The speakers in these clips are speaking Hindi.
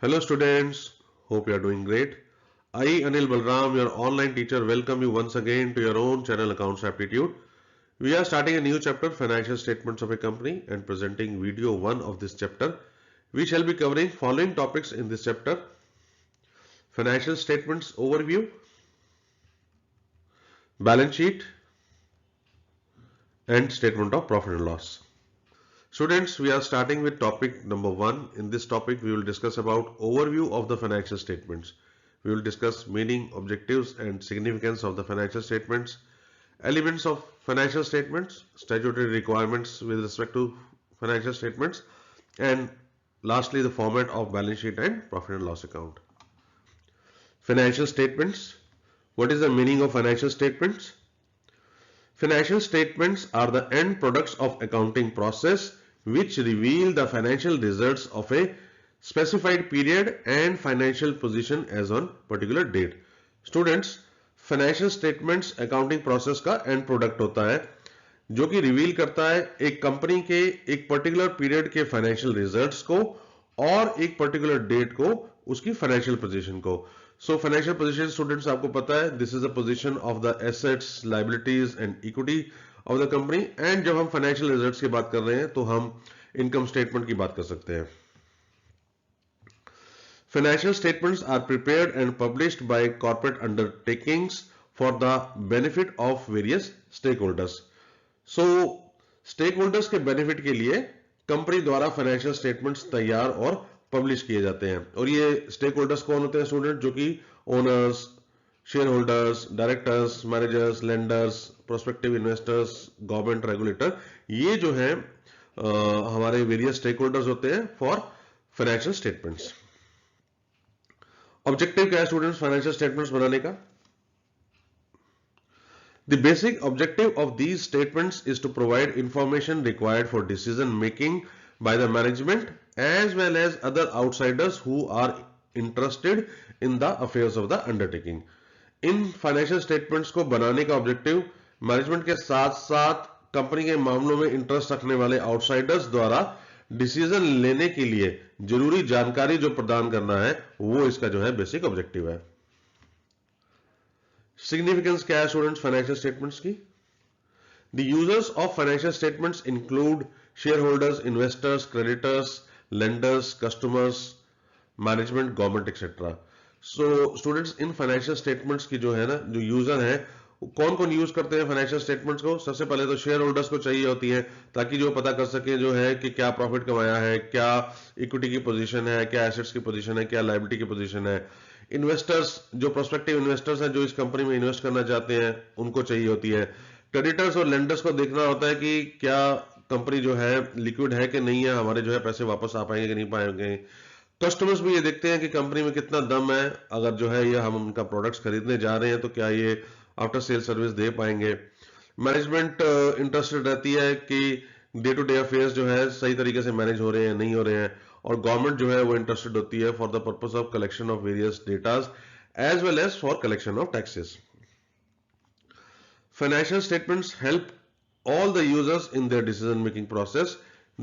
Hello students, hope you are doing great. I, Anil Balram, your online teacher, welcome you once again to your own channel Accounts Aptitude. We are starting a new chapter, Financial Statements of a Company, and presenting video 1 of this chapter. We shall be covering following topics in this chapter: Financial Statements Overview, Balance Sheet, and Statement of Profit and Loss. Students, we are starting with topic number 1. In this topic, we will discuss about overview of the financial statements. We will discuss meaning, objectives, and significance of the financial statements, elements of financial statements, statutory requirements with respect to financial statements, and lastly, the format of balance sheet and profit and loss account. Financial statements. What is the meaning of financial statements? Financial statements are the end products of accounting process which reveal the financial results of a specified period and financial position as on particular date. Students, financial statements accounting process का end product होता है जो कि रिवील करता है एक कंपनी के एक पर्टिकुलर पीरियड के फाइनेंशियल रिजल्ट्स को और एक पर्टिकुलर डेट को उसकी फाइनेंशियल पोजीशन को. सो फाइनेंशियल पोजीशन स्टूडेंट्स आपको पता है, this is the position of the assets, liabilities and equity of the company. And जब हम फाइनेंशियल रिजल्ट्स की बात कर रहे हैं तो हम इनकम स्टेटमेंट की बात कर सकते हैं. Financial statements are prepared and published by corporate undertakings for the benefit of various stakeholders. So, stakeholders के benefit के लिए कंपनी द्वारा फाइनेंशियल स्टेटमेंट्स तैयार और पब्लिश किए जाते हैं. और ये स्टेक होल्डर्स कौन होते हैं स्टूडेंट? जो कि owners, share holders, directors, managers, lenders, prospective investors, government regulator, ये जो है हमारे वेरियस स्टेक होल्डर्स होते हैं फॉर फाइनेंशियल स्टेटमेंट्स. ऑब्जेक्टिव क्या है स्टूडेंट्स फाइनेंशियल स्टेटमेंट्स बनाने का? The basic objective of these statements is to provide information required for decision making by the management as well as other outsiders who are interested in the affairs of the undertaking. In financial statements को बनाने का ऑब्जेक्टिव मैनेजमेंट के साथ साथ कंपनी के मामलों में इंटरेस्ट रखने वाले आउटसाइडर्स द्वारा डिसीजन लेने के लिए जरूरी जानकारी जो प्रदान करना है वो इसका जो है बेसिक ऑब्जेक्टिव है. सिग्निफिकेंस क्या है स्टूडेंट्स फाइनेंशियल स्टेटमेंट्स की? The users of financial statements include share holders, investors, creditors, lenders, customers, management, government etcetera. So students in financial statements की जो है ना, जो यूजर है कौन कौन यूज करते हैं फाइनेंशियल स्टेटमेंट्स को? सबसे पहले तो शेयर होल्डर्स को चाहिए होती है ताकि जो पता कर सके जो है कि क्या प्रॉफिट कमाया है, क्या इक्विटी की पोजीशन है, क्या एसेट्स की पोजीशन है, क्या लायबिलिटी की पोजीशन है. इन्वेस्टर्स, जो प्रोस्पेक्टिव इन्वेस्टर्स हैं जो इस कंपनी में इन्वेस्ट करना चाहते हैं उनको चाहिए होती है. क्रेडिटर्स और लेंडर्स को देखना होता है कि क्या कंपनी जो है लिक्विड है कि नहीं है, हमारे जो है पैसे वापस आ पाएंगे कि नहीं पाएंगे. कस्टमर्स भी ये देखते हैं कि कंपनी में कितना दम है, अगर जो है ये हम उनका प्रोडक्ट्स खरीदने जा रहे हैं तो क्या ये आफ्टर सेल सर्विस दे पाएंगे. मैनेजमेंट इंटरेस्टेड रहती है कि डे टू डे अफेयर्स जो है सही तरीके से मैनेज हो रहे हैं नहीं हो रहे हैं. और गवर्नमेंट जो है वो इंटरेस्टेड होती है for the purpose of collection of various datas as well as for collection of taxes. Financial statements help all the users in their decision making process.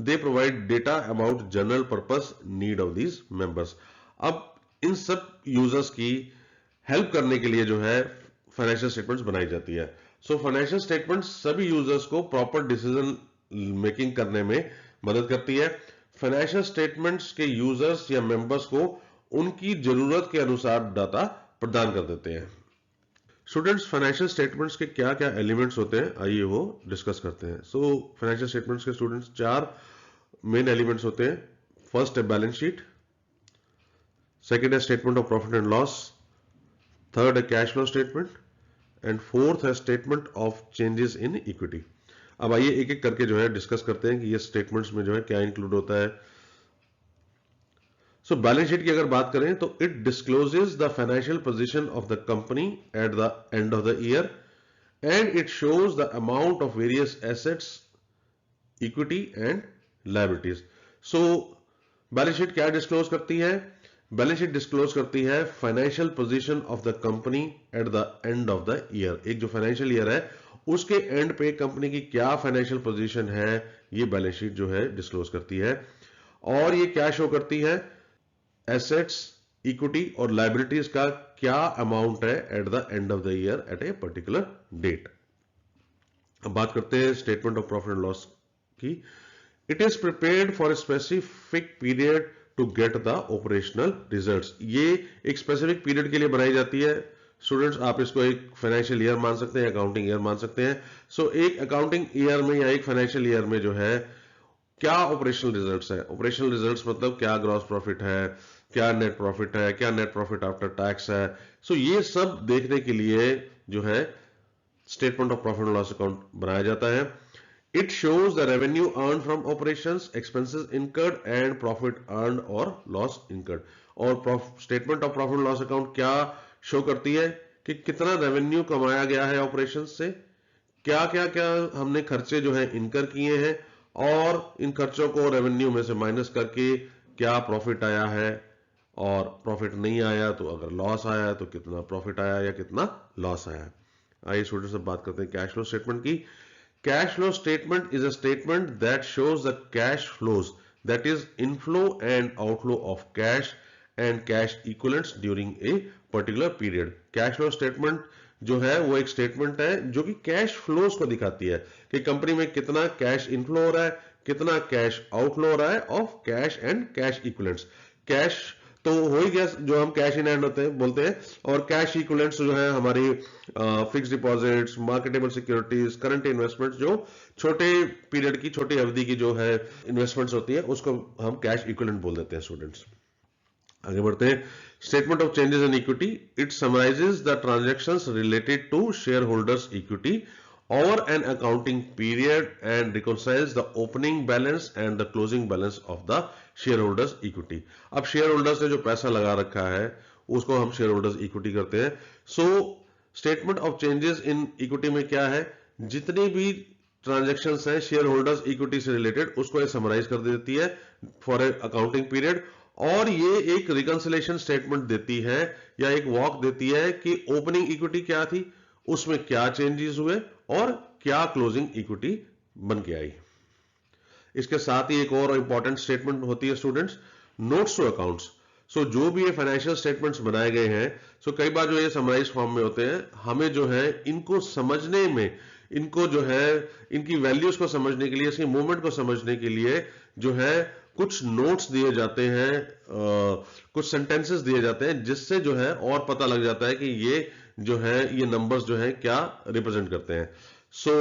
They provide data about general purpose need of these members. अब इन सब यूजर्स की हेल्प करने के लिए जो है फाइनेंशियल स्टेटमेंट्स बनाई जाती है. सो फाइनेंशियल स्टेटमेंट्स सभी यूजर्स को प्रॉपर डिसीजन मेकिंग करने में मदद करती है. फाइनेंशियल स्टेटमेंट्स के यूजर्स या मेंबर्स को उनकी जरूरत के अनुसार डाटा प्रदान कर देते हैं. स्टूडेंट्स फाइनेंशियल स्टेटमेंट्स के क्या क्या एलिमेंट्स होते हैं आइए वो डिस्कस करते हैं. सो फाइनेंशियल स्टेटमेंट्स के स्टूडेंट्स 4 मेन एलिमेंट्स होते हैं. फर्स्ट है बैलेंस शीट, सेकंड है statement of profit and loss, third है cash flow statement and fourth है statement of changes in equity. अब आइए एक एक करके जो है डिस्कस करते हैं कि ये स्टेटमेंट्स में जो है क्या इंक्लूड होता है. सो बैलेंस शीट की अगर बात करें तो it discloses the financial position of the company at the end of the year and it shows the amount of various assets, equity and liabilities. So balance sheet क्या डिस्क्लोज करती है? बैलेंस शीट डिस्क्लोज करती है financial position of the company at the end of the year. एक जो फाइनेंशियल ईयर है उसके एंड पे कंपनी की क्या फाइनेंशियल पोजीशन है ये बैलेंस शीट जो है डिस्क्लोज करती है. और ये क्या शो करती है? एसेट्स, इक्विटी और लाइबिलिटीज का क्या अमाउंट है at the end of the year at a particular date. अब बात करते हैं statement of profit and loss की। It is prepared for a specific period to get the operational results. ये एक स्पेसिफिक पीरियड के लिए बनाई जाती है। स्टूडेंट्स, आप इसको एक फाइनेंशियल ईयर मान सकते हैं, अकाउंटिंग ईयर मान सकते हैं। सो एक अकाउंटिंग ईयर में या एक फाइनेंशियल ईयर में जो है क्या ऑपरेशनल रिजल्ट्स है। ऑपरेशनल रिजल्ट्स मतलब क्या ग्रॉस प्रॉफिट है, क्या नेट प्रॉफिट है, क्या नेट प्रॉफिट आफ्टर टैक्स है। सो ये सब देखने के लिए जो है statement of profit and loss account बनाया जाता है। It shows the revenue earn from operations, expenses incurred and profit earn और लॉस इनकर्ड। और statement of profit and loss account क्या शो करती है कि कितना रेवेन्यू कमाया गया है ऑपरेशन से, क्या क्या क्या हमने खर्चे जो है इनकर किए हैं, और इन खर्चों को रेवेन्यू में से माइनस करके क्या प्रॉफिट आया है, और प्रॉफिट नहीं आया तो अगर लॉस आया तो कितना प्रॉफिट आया या कितना लॉस आया। आइए स्टूडेंट्स अब बात करते हैं कैश फ्लो स्टेटमेंट की। Cash flow statement is a statement that shows the cash flows, that is inflow and outflow of cash and cash equivalents during a particular period. Cash flow statement जो है वो एक स्टेटमेंट है जो कि कैश फ्लोज को दिखाती है कि कंपनी में कितना कैश इनफ्लो हो रहा है, कितना कैश आउटफ्लो हो रहा है of cash and cash equivalents. Cash तो हो ही गया जो हम कैश इन हैंड होते हैं बोलते हैं, और कैश इक्विवेलेंट्स जो है हमारी fix deposits, marketable securities, current investments, जो छोटे पीरियड की, छोटी अवधि की जो है इन्वेस्टमेंट्स होती है उसको हम कैश इक्विवेलेंट बोल देते हैं स्टूडेंट्स। आगे बढ़ते हैं। Statement of changes in equity, it summarises the transactions related to share holders equity over an accounting period and reconciles the opening balance and the closing balance of the shareholders equity। अब shareholders ने जो पैसा लगा रखा है उसको हम shareholders equity करते हैं। So statement of changes in equity में क्या है, जितनी भी transactions हैं shareholders equity से related उसको ये summarize कर देती है for a accounting period, और ये एक reconciliation statement देती है या एक walk देती है कि opening equity क्या थी, उसमें क्या चेंजेस हुए और क्या क्लोजिंग इक्विटी बन के आई। इसके साथ ही एक और इंपॉर्टेंट स्टेटमेंट होती है स्टूडेंट्स, नोट्स टू अकाउंट्स। सो जो भी ये फाइनेंशियल स्टेटमेंट्स बनाए गए हैं, सो कई बार जो ये समराइज फॉर्म में होते हैं, हमें जो है इनको समझने में, इनको जो है इनकी वैल्यूज को समझने के लिए, इसके मूवमेंट को समझने के लिए जो है कुछ नोट्स दिए जाते हैं, कुछ सेंटेंसेस दिए जाते हैं, जिससे जो है और पता लग जाता है कि ये जो है ये नंबर्स जो है क्या रिप्रेजेंट करते हैं। So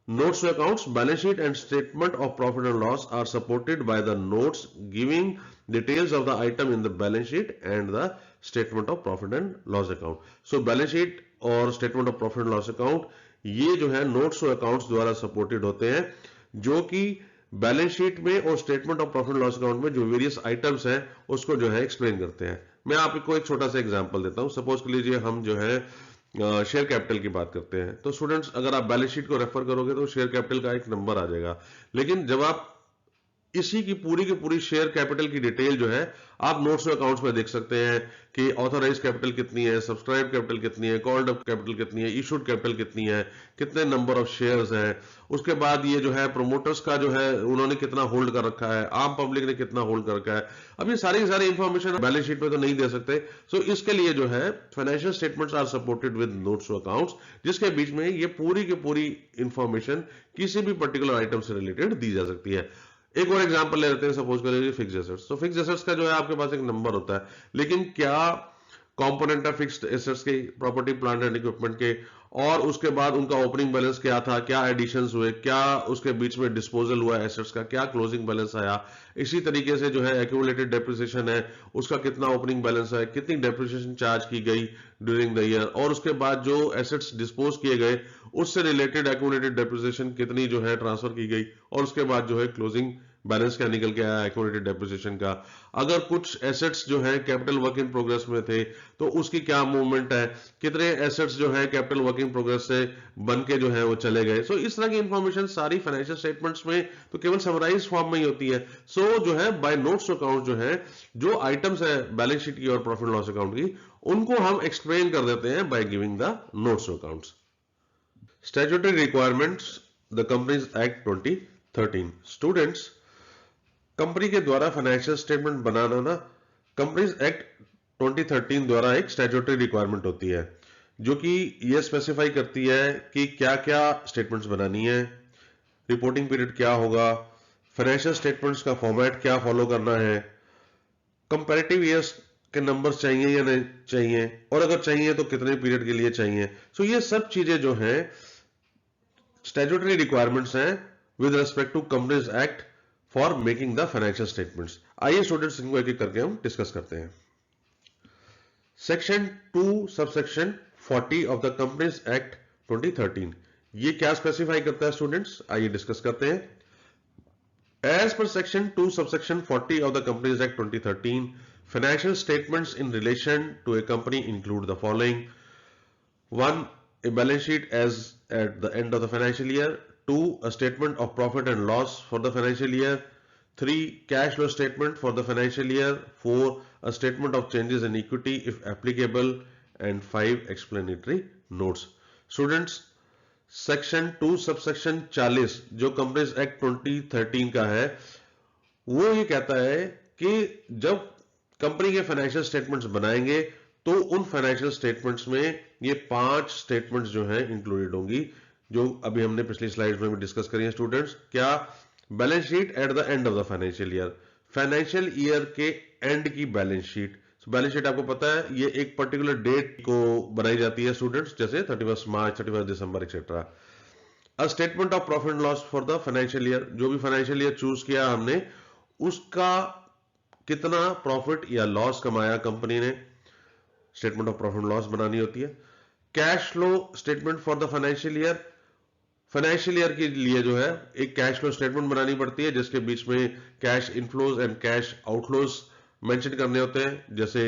notes to accounts, balance sheet and statement of profit and loss are supported by the notes giving details of the item in the balance sheet and the statement of profit and loss account. So balance sheet और statement of profit and loss account ये जो है नोट्स टू अकाउंट्स द्वारा सपोर्टेड होते हैं, जो कि बैलेंस शीट में और statement of profit and loss account में जो वेरियस आइटम्स हैं उसको जो है एक्सप्लेन करते हैं। मैं आपको एक छोटा सा एग्जांपल देता हूं। सपोज कर लीजिए हम जो है शेयर कैपिटल की बात करते हैं, तो स्टूडेंट्स अगर आप बैलेंस शीट को रेफर करोगे तो शेयर कैपिटल का एक नंबर आ जाएगा, लेकिन जब आप इसी की पूरी शेयर कैपिटल की डिटेल जो है आप नोट्स टू अकाउंट्स में देख सकते हैं कि ऑथराइज कैपिटल कितनी है, सब्सक्राइब कैपिटल कितनी है, कॉल्ड अप कैपिटल कितनी है, इशूड कैपिटल कितनी है, कितने नंबर ऑफ शेयर्स हैं, उसके बाद ये जो है प्रोमोटर्स का जो है उन्होंने कितना होल्ड कर रखा है, आम पब्लिक ने कितना होल्ड कर रखा है। अब ये सारी इंफॉर्मेशन बैलेंस शीट में तो नहीं दे सकते, सो इसके लिए जो है financial statements are supported with notes to accounts, जिसके बीच में ये पूरी की पूरी इंफॉर्मेशन किसी भी पर्टिकुलर आइटम से रिलेटेड दी जा सकती है। एक और एग्जांपल ले लेते हैं, सपोज कर लीजिए फिक्स्ड एसेट्स। तो फिक्स्ड एसेट्स का जो है आपके पास एक नंबर होता है, लेकिन क्या कंपोनेंट है फिक्स्ड एसेट्स के, प्रॉपर्टी प्लांट एंड इक्विपमेंट के, और उसके बाद उनका ओपनिंग बैलेंस क्या था, क्या एडिशंस हुए, क्या उसके बीच में डिस्पोजल हुआ एसेट्स का, क्या क्लोजिंग बैलेंस आया। इसी तरीके से जो है एक्यूमुलेटेड डेप्रिसिएशन है, उसका कितना ओपनिंग बैलेंस है, कितनी डेप्रिसिएशन चार्ज की गई ड्यूरिंग द ईयर, और उसके बाद जो एसेट्स डिस्पोज किए गए उससे रिलेटेड एक्यूमुलेटेड डेप्रिसिएशन कितनी जो है ट्रांसफर की गई, और उसके बाद जो है क्लोजिंग बैलेंस क्या निकल के आया एक्यूमुलेटेड डेप्रिसिएशन का। अगर कुछ एसेट्स जो है कैपिटल वर्क इन प्रोग्रेस में थे तो उसकी क्या मूवमेंट है, कितने एसेट्स जो है कैपिटल वर्क इन प्रोग्रेस से बन के जो है वो चले गए। सो इस तरह की इंफॉर्मेशन सारी फाइनेंशियल स्टेटमेंट्स में तो केवल समराइज फॉर्म में ही होती है। सो जो है बाय नोट्स अकाउंट जो है जो आइटम्स है बैलेंस शीट की और प्रॉफिट लॉस अकाउंट की, उनको हम एक्सप्लेन कर देते हैं by giving the notes accounts. Statutory requirements, the companies act 2013। Students, company के द्वारा फाइनेंशियल स्टेटमेंट बनाना ना कंपनीज एक्ट 2013 द्वारा एक स्टैट्यूटरी रिक्वायरमेंट होती है जो कि ये स्पेसिफाई करती है कि क्या क्या स्टेटमेंट्स बनानी है, रिपोर्टिंग पीरियड क्या होगा, फाइनेंशियल स्टेटमेंट्स का फॉर्मेट क्या फॉलो करना है, कंपैरेटिव ईयर्स के नंबर्स चाहिए या नहीं चाहिए, और अगर चाहिए तो कितने पीरियड के लिए चाहिए। सो ये सब चीजें जो हैं स्टैट्यूटरी रिक्वायरमेंट्स हैं with respect to companies act for making the financial statements. आइए स्टूडेंट्स इनको एक एक करके हम डिस्कस करते हैं। Section 2 subsection 40 of the companies act 2013 ये क्या स्पेसिफाई करता है स्टूडेंट्स, आइए डिस्कस करते हैं। As per section 2 subsection 40 of the Companies Act 2013, financial statements in relation to a company include the following: 1. A balance sheet as at the end of the financial year. 2. A statement of profit and loss for the financial year. 3. Cash flow statement for the financial year. 4. A statement of changes in equity if applicable. And 5. Explanatory notes. Students, section 2 subsection 40 जो कंपनीज एक्ट 2013 का है वो ये कहता है कि जब कंपनी के फाइनेंशियल स्टेटमेंट्स बनाएंगे तो उन फाइनेंशियल स्टेटमेंट्स में ये 5 स्टेटमेंट्स जो हैं इंक्लूडेड होंगी जो अभी हमने पिछली स्लाइड्स में भी डिस्कस करी है स्टूडेंट्स। क्या? Balance sheet at the end of the financial year के एंड की बैलेंस शीट। बैलेंस शीट आपको पता है ये एक पर्टिकुलर डेट को बनाई जाती है स्टूडेंट्स, जैसे 31 मार्च, 31 दिसंबर etcetera. A statement of profit and loss for the financial year, जो भी फाइनेंशियल ईयर चूज किया हमने उसका कितना प्रॉफिट या लॉस कमाया कंपनी ने, statement of profit and loss बनानी होती है। Cash flow statement for the financial year के लिए जो है एक कैश फ्लो स्टेटमेंट बनानी पड़ती है जिसके बीच में cash inflows and cash outflows mention करने होते हैं, जैसे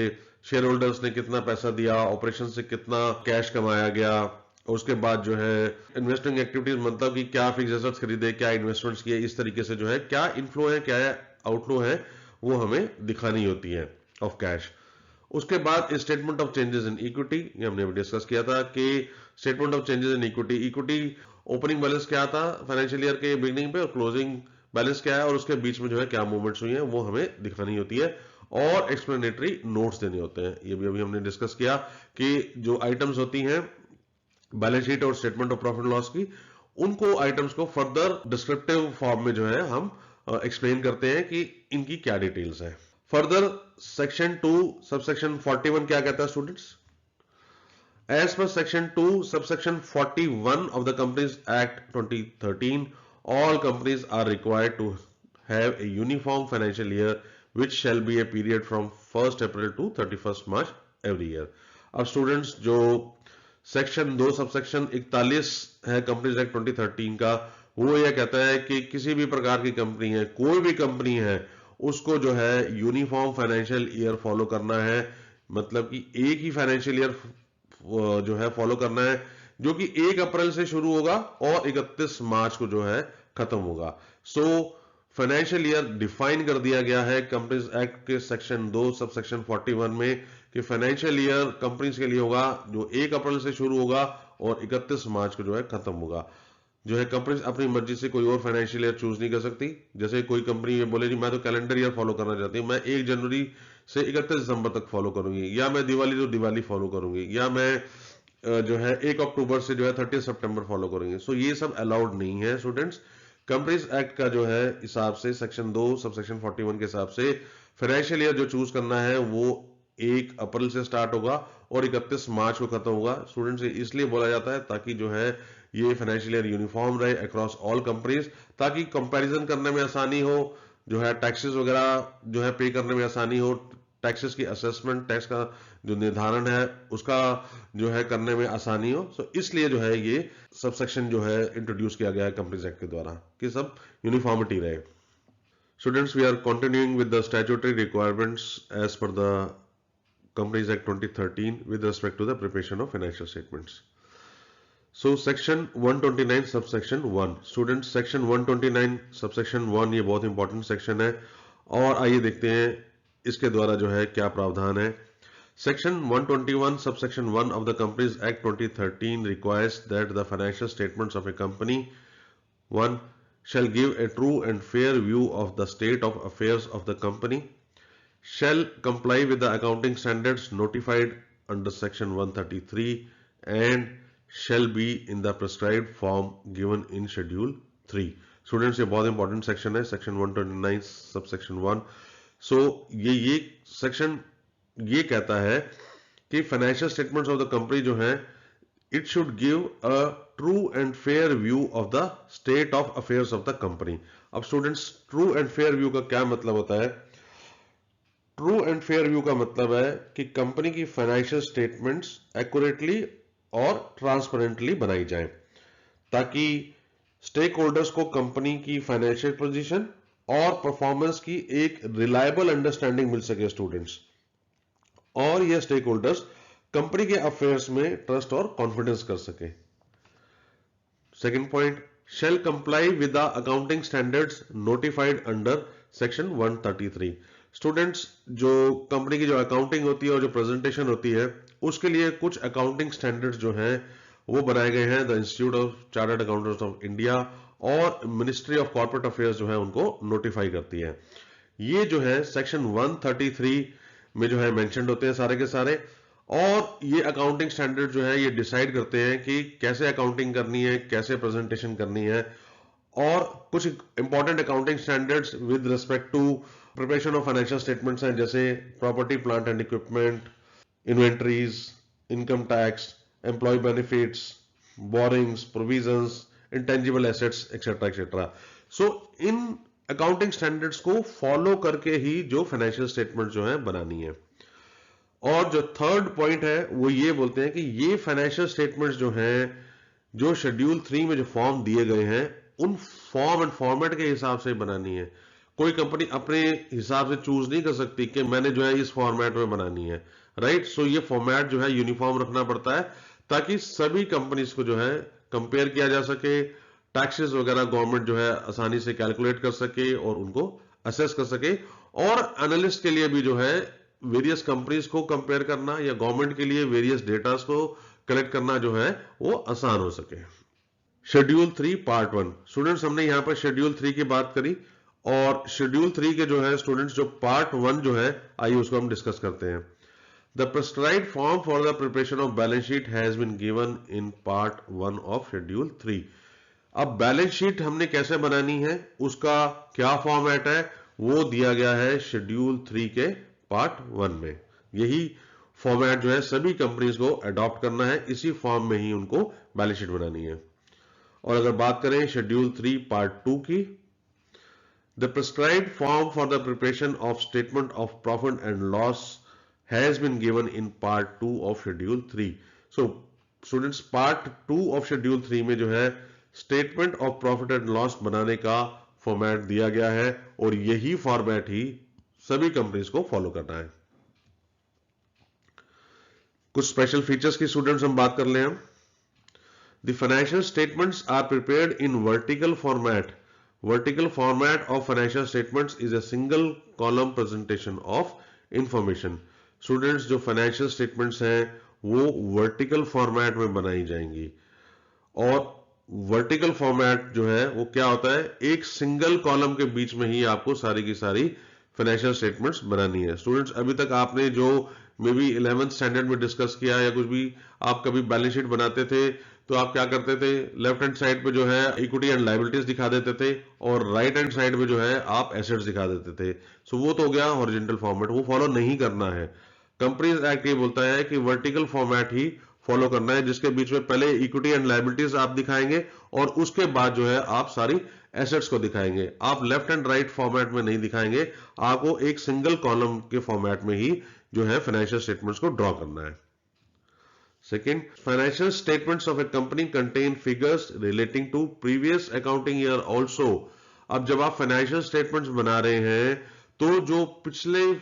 शेयर होल्डर्स ने कितना पैसा दिया, ऑपरेशन से कितना कैश कमाया गया, उसके बाद जो है इन्वेस्टिंग एक्टिविटीज मतलब कि क्या फिक्स एसेट्स खरीदे, क्या इन्वेस्टमेंट्स किए, इस तरीके से जो है क्या इनफ्लो है क्या आउटफ्लो है वो हमें दिखानी होती है ऑफ कैश। उसके बाद statement of changes in equity, ये हमने अभी डिस्कस किया था कि statement of changes in equity opening balance क्या था फाइनेंशियल ईयर के बिगिनिंग पे और क्लोजिंग बैलेंस क्या है और उसके बीच में जो है क्या मूवमेंट्स हुई हैं वो हमें दिखानी होती है, और एक्सप्लेनेटरी नोट्स देने होते हैं। ये भी अभी हमने डिस्कस किया कि जो आइटम्स होती हैं बैलेंस शीट और स्टेटमेंट ऑफ प्रॉफिट लॉस की, उनको आइटम्स को फर्दर डिस्क्रिप्टिव फॉर्म में जो है हम एक्सप्लेन करते हैं कि इनकी क्या डिटेल्स है। फर्दर सेक्शन 2 सबसेक्शन 41 क्या कहता है students? As per section 2 subsection 41 of the Companies Act 2013, all companies are required to have a uniform financial year which shall be a period from 1st April to 31st March every year. अब स्टूडेंट्स जो सेक्शन 2 सबसेक्शन 41 है कंपनीज एक्ट 2013 का, वो यह कहता है कि किसी भी प्रकार की कंपनी है, कोई भी कंपनी है, उसको जो है यूनिफॉर्म फाइनेंशियल ईयर फॉलो करना है, मतलब कि एक ही फाइनेंशियल ईयर जो है फॉलो करना है जो कि 1 अप्रैल से शुरू होगा और 31 मार्च को जो है खत्म होगा। सो फाइनेंशियल ईयर डिफाइन कर दिया गया है कंपनीज एक्ट के सेक्शन 2 सबसेक्शन 41 में कि फाइनेंशियल ईयर कंपनीज के लिए होगा जो 1 अप्रैल से शुरू होगा और 31 मार्च को जो है खत्म होगा। जो है कंपनीज अपनी मर्जी से कोई और फाइनेंशियल ईयर चूज नहीं कर सकती। जैसे कोई कंपनी ये बोले जी मैं तो कैलेंडर ईयर फॉलो करना चाहती हूँ, मैं 1 जनवरी से 31 दिसंबर तक फॉलो करूंगी, या मैं दिवाली तो दिवाली फॉलो करूंगी, या मैं जो है 1 अक्टूबर से जो है 30 सितंबर फॉलो करूंगी। सो ये सब अलाउड नहीं है स्टूडेंट्स। कंपनीज एक्ट का जो है हिसाब से सेक्शन 2 सबसेक्शन 41 के हिसाब से फाइनेंशियल ईयर जो चूज करना है वो 1 अप्रैल से स्टार्ट होगा और 31 मार्च को खत्म होगा। स्टूडेंट्स इसलिए बोला जाता है ताकि जो है ये फाइनेंशियल ईयर यूनिफॉर्म रहे अक्रॉस ऑल कंपनीज, ताकि कंपैरिजन करने में आसानी हो, जो है टैक्सेस वगैरह जो है पे करने में आसानी हो, टैक्सेस की असेसमेंट, टैक्स का जो निर्धारण है उसका जो है करने में आसानी हो। सो इसलिए जो है ये सबसेक्शन जो है इंट्रोड्यूस किया गया है कंपनीज एक्ट के द्वारा कि सब यूनिफॉर्मिटी रहे। Students, we are continuing with the statutory requirements as per the companies act 2013 with respect to the preparation of financial statements. So section 129 subsection 1, students section 129 subsection 1 ये बहुत इंपॉर्टेंट सेक्शन है और आइए देखते हैं इसके द्वारा जो है क्या प्रावधान है। Section 121 subsection 1 of the Companies Act 2013 requires that the financial statements of a company 1 shall give a true and fair view of the state of affairs of the company. shall comply with the accounting standards notified under section 133 and shall be in the prescribed form given in schedule 3. Students ये बहुत इंपॉर्टेंट सेक्शन है, सेक्शन 129 सब सेक्शन 1. सो ये सेक्शन ये कहता है कि financial statements of the company जो है it should give a true and fair view of the state of affairs of the company. अब students true and fair view का क्या मतलब होता है? ट्रू एंड फेयर व्यू का मतलब है कि कंपनी की फाइनेंशियल स्टेटमेंट्स एक्यूरेटली और ट्रांसपेरेंटली बनाई जाए ताकि स्टेक होल्डर्स को कंपनी की फाइनेंशियल पोजीशन और परफॉर्मेंस की एक रिलायबल अंडरस्टैंडिंग मिल सके स्टूडेंट्स, और ये स्टेक होल्डर्स कंपनी के अफेयर्स में ट्रस्ट और कॉन्फिडेंस कर सके. Second point, shall comply with the accounting standards notified under section 133. Students जो कंपनी की जो अकाउंटिंग होती है और जो प्रेजेंटेशन होती है उसके लिए कुछ अकाउंटिंग स्टैंडर्ड्स जो हैं वो बनाए गए हैं. The institute of chartered accountants of India और मिनिस्ट्री ऑफ कॉर्पोरेट अफेयर्स जो है उनको नोटिफाई करती है. ये जो है सेक्शन 133 में जो है मेंशन्ड होते हैं सारे के सारे, और ये अकाउंटिंग स्टैंडर्ड जो है ये डिसाइड करते हैं कि कैसे अकाउंटिंग करनी है, कैसे प्रेजेंटेशन करनी है. और कुछ important accounting standards with respect to preparation of financial statements हैं, जैसे property plant and equipment, inventories, income tax, employ benefits, borrowings, provisions, intangible assets etcetera etcetera. So in accounting standards को फॉलो करके ही जो फाइनेंशियल स्टेटमेंट जो है बनानी है. और जो थर्ड पॉइंट है वो ये बोलते हैं कि ये फाइनेंशियल स्टेटमेंट्स जो हैं जो शेड्यूल 3 में जो फॉर्म दिए गए हैं उन फॉर्म एंड फॉर्मेट के हिसाब से बनानी है. कोई कंपनी अपने हिसाब से चूज नहीं कर सकती कि मैंने जो है इस फॉर्मेट में बनानी है, राइट. सो ये फॉर्मेट जो है यूनिफॉर्म रखना पड़ता है ताकि सभी कंपनीज को जो है कंपेयर किया जा सके, टैक्सेस वगैरह गवर्नमेंट जो है आसानी से कैलकुलेट कर सके और उनको असेस कर सके, और एनालिस्ट के लिए भी जो है वेरियस कंपनीज को कंपेयर करना या गवर्नमेंट के लिए वेरियस डेटा को कलेक्ट करना जो है वो आसान हो सके. Schedule 3 part 1. स्टूडेंट्स हमने यहां पर शेड्यूल 3 की बात करी, और शेड्यूल 3 के जो है स्टूडेंट्स जो पार्ट 1 जो है आइए उसको हम डिस्कस करते हैं. The prescribed form for the preparation of balance sheet has been given in part 1 of schedule 3. अब बैलेंस शीट हमने कैसे बनानी है, उसका क्या फॉर्मेट है, वो दिया गया है शेड्यूल 3 के पार्ट 1 में. यही फॉर्मेट जो है सभी कंपनीज को अडॉप्ट करना है, इसी फॉर्म में ही उनको बैलेंस शीट बनानी है. और अगर बात करें शेड्यूल 3 पार्ट 2 की, the prescribed form for the preparation of statement of profit and loss has been given in part 2 of schedule 3. So students part 2 of schedule 3 में जो है statement of profit and loss बनाने का फॉर्मेट दिया गया है, और यही फॉर्मेट ही सभी कंपनीज को फॉलो करना है. कुछ स्पेशल फीचर्स की स्टूडेंट्स हम बात कर लें. हम the financial statements are prepared in vertical format. Vertical format of financial statements is a single column presentation of information. Students जो फाइनेंशियल स्टेटमेंट्स हैं वो वर्टिकल फॉर्मेट में बनाई जाएंगी, और वर्टिकल फॉर्मेट जो है वो क्या होता है, एक सिंगल कॉलम के बीच में ही आपको सारी की सारी फाइनेंशियल स्टेटमेंट्स बनानी है. स्टूडेंट्स अभी तक आपने जो मे बी 11th स्टैंडर्ड में डिस्कस किया या कुछ भी, आप कभी बैलेंस शीट बनाते थे तो आप क्या करते थे, लेफ्ट हैंड साइड पे जो है इक्विटी एंड लायबिलिटीज दिखा देते थे, और राइट हैंड साइड पे जो है आप एसेट्स दिखा देते थे. सो वो तो हो गया हॉरिजॉन्टल फॉर्मेट, वो फॉलो नहीं करना है. कंपनीज एक्ट ये बोलता है कि वर्टिकल फॉर्मेट ही फॉलो करना है, जिसके बीच में पहले इक्विटी एंड लायबिलिटीज आप दिखाएंगे और उसके बाद जो है आप सारी एसेट्स को दिखाएंगे. आप लेफ्ट एंड राइट फॉर्मेट में नहीं दिखाएंगे, आपको एक सिंगल कॉलम के फॉर्मेट में ही जो है फाइनेंशियल स्टेटमेंट्स को ड्रॉ करना है. Second, financial statements of a company contain figures relating to previous accounting year also. अब जब आप फाइनेंशियल स्टेटमेंट्स बना रहे हैं तो जो पिछले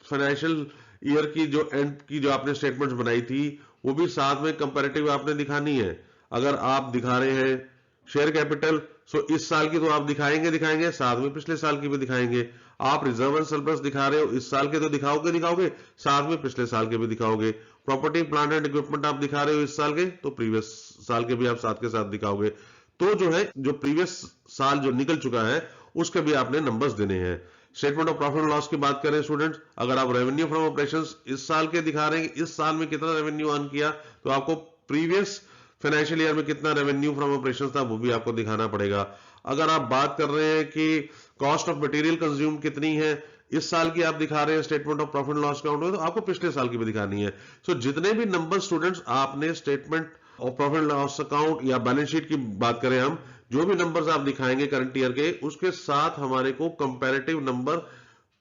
फाइनेंशियल ईयर की जो एंड की जो आपने स्टेटमेंट्स बनाई थी वो भी साथ में कंपैरेटिव आपने दिखानी है. अगर आप दिखा रहे हैं शेयर कैपिटल, सो इस साल की तो आप दिखाएंगे, साथ में पिछले साल की भी दिखाएंगे. आप रिजर्व एंड सरप्लस दिखा रहे हो, इस साल के तो दिखाओगे, साथ में पिछले साल के भी दिखाओगे. प्रॉपर्टी प्लांट एंड इक्विपमेंट आप दिखा रहे हो इस साल के, तो प्रीवियस साल के भी आप साथ के साथ दिखाओगे. तो जो है जो प्रीवियस साल जो निकल चुका है उसके भी आपने नंबर्स देने हैं. Statement of profit and loss की बात करें स्टूडेंट्स, अगर आप रेवेन्यू फ्रॉम ऑपरेशंस इस साल के दिखा रहे हैं कि इस साल में कितना रेवेन्यू अर्न किया, तो आपको प्रीवियस फाइनेंशियल ईयर में कितना रेवेन्यू फ्रॉम ऑपरेशंस था वो भी आपको दिखाना पड़ेगा। अगर आप बात कर रहे हैं कि कॉस्ट ऑफ मटेरियल कंज्यूम कितनी है, इस साल की आप दिखा रहे हैं statement of profit loss account में, तो आपको पिछले साल की भी दिखानी है। सो जितने भी नंबर स्टूडेंट्स आपने statement of profit loss account या बैलेंस शीट की बात करें हम, जो भी नंबर्स आप दिखाएंगे करंट ईयर के, उसके साथ हमारे को कंपैरेटिव नंबर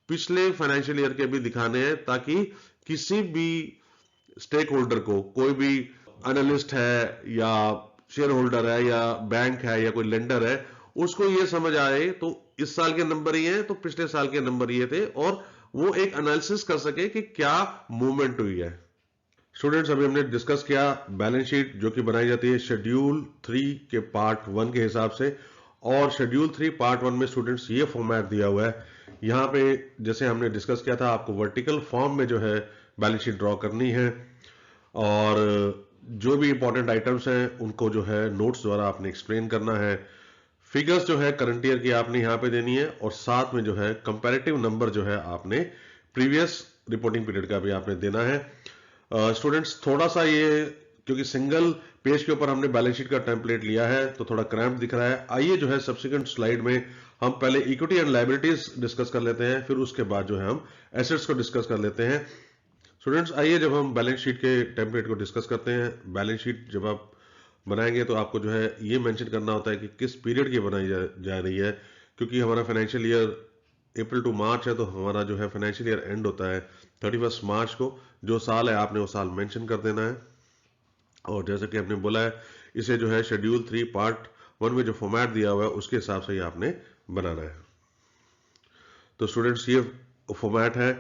पिछले फाइनेंशियल ईयर के भी दिखाने हैं, ताकि किसी भी स्टेक होल्डर को, कोई भी एनालिस्ट है या शेयर होल्डर है या बैंक है या कोई लेंडर है, उसको ये समझ आए तो इस साल के नंबर ये हैं तो पिछले साल के नंबर ये थे, और वो एक एनालिसिस कर सके कि क्या मूवमेंट हुई है। स्टूडेंट्स, अभी हमने डिस्कस किया बैलेंस शीट जो कि बनाई जाती है शेड्यूल 3 के पार्ट 1 के हिसाब से, और शेड्यूल 3 पार्ट 1 में स्टूडेंट्स ये फॉर्मेट दिया हुआ है। यहाँ पे जैसे हमने डिस्कस किया था, आपको वर्टिकल फॉर्म में जो है बैलेंस शीट ड्रॉ करनी है, और जो भी इंपॉर्टेंट आइटम्स हैं उनको जो है नोट्स द्वारा आपने एक्सप्लेन करना है। फिगर्स जो है करंट ईयर की आपने यहाँ पे देनी है, और साथ में जो है कंपैरेटिव नंबर जो है आपने प्रीवियस रिपोर्टिंग पीरियड का भी आपने देना है। स्टूडेंट्स, थोड़ा सा ये क्योंकि सिंगल पेज के ऊपर हमने बैलेंस शीट का टेम्पलेट लिया है तो थोड़ा क्रैम्प दिख रहा है। आइए जो है सब्सिक्वेंट स्लाइड में हम पहले इक्विटी एंड लायबिलिटीज डिस्कस कर लेते हैं, फिर उसके बाद जो है हम एसेट्स को डिस्कस कर लेते हैं। स्टूडेंट्स, आइए जब हम बैलेंस शीट के टेम्पलेट को डिस्कस करते हैं। बैलेंस शीट जब आप बनाएंगे तो आपको जो है ये मेंशन करना होता है कि किस पीरियड की बनाई जा रही है, क्योंकि हमारा फाइनेंशियल ईयर अप्रैल टू मार्च है, तो हमारा जो है फाइनेंशियल ईयर एंड होता है 31 मार्च को। जो साल है आपने वो साल मेंशन कर देना है, और जैसे कि आपने बोला है इसे जो है शेड्यूल 3 पार्ट 1 में जो फॉर्मेट दिया हुआ है उसके हिसाब से ही आपने बनाना है। तो स्टूडेंट्स, ये फॉर्मेट है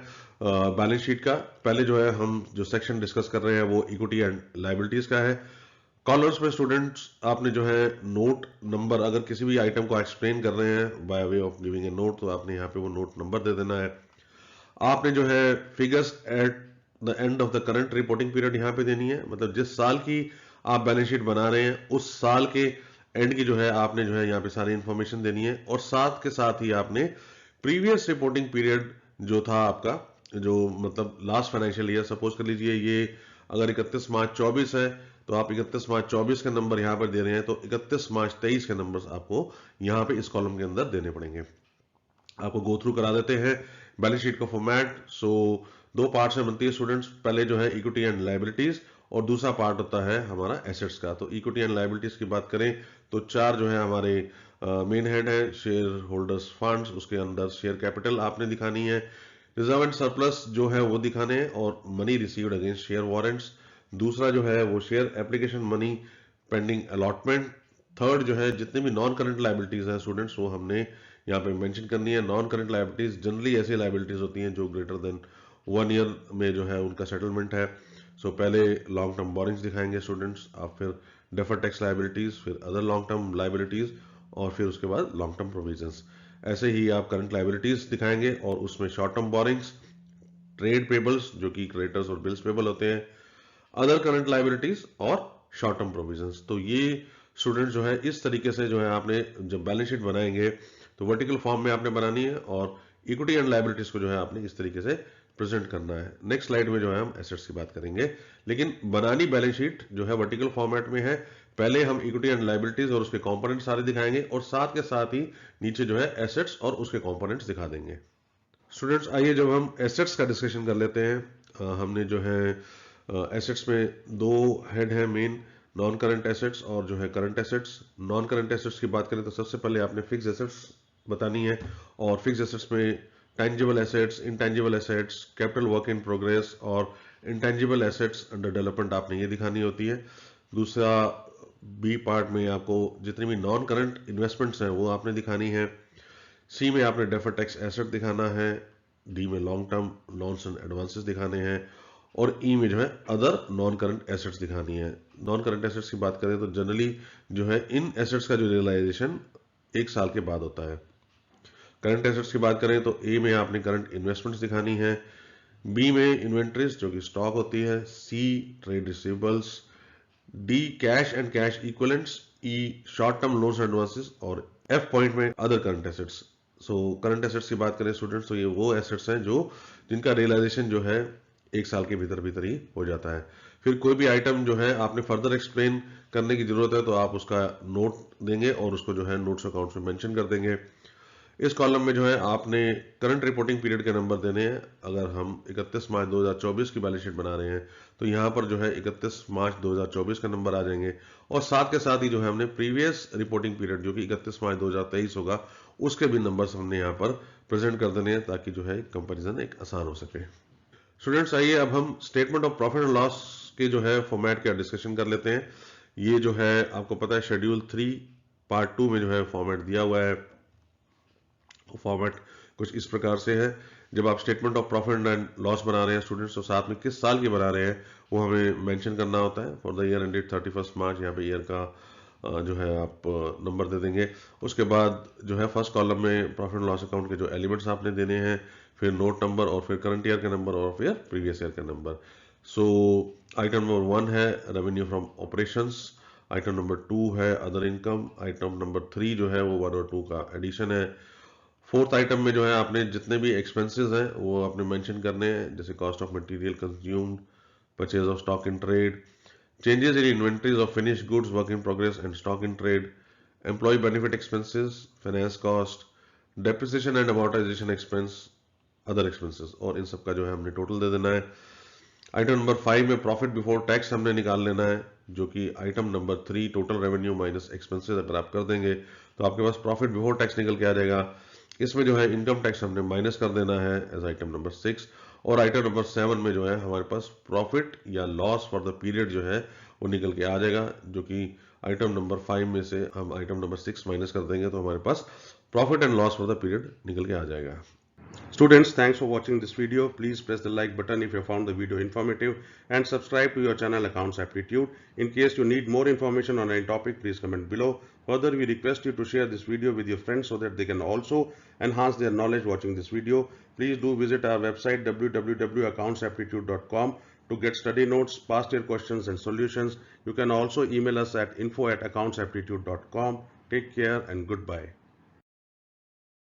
बैलेंस शीट का। पहले जो है हम जो सेक्शन डिस्कस कर रहे हैं वो इक्विटी एंड लायबिलिटीज का है। कॉलम्स में स्टूडेंट्स आपने जो है नोट नंबर, अगर किसी भी आइटम को एक्सप्लेन कर रहे हैं by way of giving a note, तो आपने यहाँ पे वो नोट नंबर दे देना है। आपने जो है figures eight the end of the current reporting period यहाँ पे देनी है, मतलब जिस साल की आप बैलेंस शीट बना रहे हैं उस साल के एंड की जो है आपने जो है यहाँ पे सारी इंफॉर्मेशन देनी है, और साथ के साथ ही आपने प्रीवियस रिपोर्टिंग पीरियड जो था आपका, जो मतलब लास्ट फाइनेंशियल ईयर, सपोज कर लीजिए ये अगर 31 मार्च 24 है तो आप 31 मार्च 24 के नंबर यहाँ पर दे रहे हैं, तो 31 मार्च 23 के नंबर्स आपको यहाँ पे इस कॉलम के अंदर देने पड़ेंगे। आपको गो थ्रू करा देते हैं बैलेंस शीट का फॉर्मेट। सो दो पार्ट से बनती है स्टूडेंट्स, पहले जो है इक्विटी एंड लायबिलिटीज, और दूसरा पार्ट होता है हमारा एसेट्स का। तो इक्विटी एंड लायबिलिटीज की बात करें तो चार जो है हमारे मेन हेड है, शेयर होल्डर्स फंड्स, उसके अंदर शेयर कैपिटल आपने दिखानी है, रिजर्व एंड सरप्लस जो है वो दिखाने हैं, और money received against share warrants. दूसरा जो है वो share application money pending allotment. Third जो है जितने भी नॉन करंट लायबिलिटीज हैं स्टूडेंट्स वो हमने यहाँ पे मेंशन करनी है। नॉन करंट लायबिलिटीज जनरली ऐसी लायबिलिटीज होती हैं जो ग्रेटर देन 1 ईयर में जो है उनका सेटलमेंट है। सो पहले लॉन्ग टर्म बोरिंग्स दिखाएंगे स्टूडेंट्स, आप फिर डेफर्ड टैक्स लायबिलिटीज, फिर अदर लॉन्ग टर्म लायबिलिटीज, और फिर उसके बाद लॉन्ग टर्म प्रोविजंस। ऐसे ही आप करंट लायबिलिटीज दिखाएंगे, और उसमें short term borrowings, trade payables जो कि क्रेडिटर्स और बिल्स पेबल होते हैं, अदर करंट लायबिलिटीज और शॉर्ट टर्म प्रोविजंस। तो ये स्टूडेंट जो है इस तरीके से जो है आपने जब बैलेंस शीट बनाएंगे तो वर्टिकल फॉर्म में आपने बनानी है, और इक्विटी एंड लायबिलिटीज को जो है आपने इस तरीके से प्रेजेंट करना है। नेक्स्ट स्लाइड में जो है हम एसेट्स की बात करेंगे, लेकिन बनानी बैलेंस शीट जो है वर्टिकल फॉर्मेट में है। पहले हम इक्विटी एंड लायबिलिटीज और उसके कंपोनेंट सारे दिखाएंगे, और साथ के साथ ही नीचे जो है एसेट्स और उसके कंपोनेंट्स दिखा देंगे। स्टूडेंट्स, आइए जब हम एसेट्स का डिस्कशन कर लेते हैं। हमने जो है एसेट्स में दो हेड है मेन, नॉन करंट एसेट्स और जो है current assets. Non current assets की बात करें तो सबसे पहले आपने फिक्स एसेट्स बतानी है, और फिक्स एसेट्स में tangible assets, intangible assets, capital work in progress और इनटैंजिबल एसेट्स अंडर डेवलपमेंट आपने ये दिखानी होती है। दूसरा बी पार्ट में आपको जितनी भी नॉन करंट इन्वेस्टमेंट्स हैं वो आपने दिखानी है। सी में आपने डेफर्ड टैक्स एसेट दिखाना है, डी में long term loans and advances दिखाने हैं, और ई में जो है अदर नॉन करंट एसेट्स दिखानी है। नॉन करंट एसेट्स की बात करें तो जनरली जो है इन एसेट्स का जो रियलाइजेशन 1 साल के बाद होता है। करंट एसेट्स की बात करें तो ए में आपने करंट इन्वेस्टमेंट्स दिखानी है, बी में इन्वेंट्रीज जो कि स्टॉक होती है, C trade receivables, D cash and cash equivalents, E short term loans and advances, और एफ पॉइंट में other current assets. Current assets की बात करें स्टूडेंट्स, तो ये वो एसेट्स हैं जो जिनका रियलाइजेशन जो है 1 साल के भीतर भीतर ही हो जाता है। फिर कोई भी आइटम जो है आपने फर्दर एक्सप्लेन करने की जरूरत है तो आप उसका नोट देंगे और उसको जो है नोट्स अकाउंट्स में मेंशन कर देंगे। इस कॉलम में जो है आपने करंट रिपोर्टिंग पीरियड के नंबर देने हैं। अगर हम 31 मार्च 2024 की बैलेंस शीट बना रहे हैं तो यहाँ पर जो है 31 मार्च 2024 का नंबर आ जाएंगे, और साथ के साथ ही जो है हमने प्रीवियस रिपोर्टिंग पीरियड जो कि 31 मार्च 2023 होगा उसके भी नंबर्स हमने यहाँ पर प्रेजेंट कर देने हैं, ताकि जो है कंपेरिजन एक आसान हो सके। स्टूडेंट्स आइए अब हम statement of profit and loss के जो है फॉर्मेट का डिस्कशन कर लेते हैं। ये जो है आपको पता है शेड्यूल 3 पार्ट 2 में जो है फॉर्मेट दिया हुआ है। फॉर्मेट कुछ इस प्रकार से है। जब आप statement of profit and loss बना रहे हैं स्टूडेंट्स, तो साथ में किस साल की बना रहे हैं वो हमें मेंशन करना होता है। फॉर द ईयर एंडेड 31 मार्च, यहाँ पे ईयर का जो है आप नंबर दे देंगे। उसके बाद जो है फर्स्ट कॉलम में प्रॉफिट एंड लॉस अकाउंट के जो एलिमेंट्स आपने देने हैं, फिर नोट नंबर और फिर करंट ईयर का नंबर और फिर प्रीवियस ईयर का नंबर। सो आइटम नंबर 1 है revenue from operations, item number 2 है अदर इनकम, आइटम नंबर 3 जो है वो 1 और 2 का एडिशन है। फोर्थ आइटम में जो है आपने जितने भी एक्सपेंसेस हैं वो आपने मेंशन करने हैं, जैसे cost of material consumed, purchase of stock in trade, changes in inventories of finished goods, work in progress and stock in trade, employ benefit expenses, finance cost, depreciation and amortisation expense, other expenses, और इन सब का जो है हमने टोटल दे देना है। आइटम नंबर 5 में प्रॉफिट बिफोर टैक्स हमने निकाल लेना है, जो कि item number 3 total revenue minus expenses अगर आप कर देंगे तो आपके पास प्रॉफिट बिफोर टैक्स निकल के आ जाएगा। इसमें जो है इनकम टैक्स हमने माइनस कर देना है एज आइटम नंबर 6, और आइटम नंबर 7 में जो है हमारे पास प्रॉफिट या लॉस फॉर द पीरियड जो है वो निकल के आ जाएगा, जो कि आइटम नंबर 5 में से हम आइटम नंबर 6 माइनस कर देंगे तो हमारे पास profit and loss for the period निकल के आ जाएगा। Students, thanks for watching this video. Please press the like button if you found the video informative and subscribe to your channel Accounts Aptitude. In case you need more information on any topic, please comment below. Further, we request you to share this video with your friends so that they can also enhance their knowledge watching this video. Please do visit our website www.accountsaptitude.com to get study notes, past year questions and solutions. You can also email us at info@accountsaptitude.com. Take care and goodbye.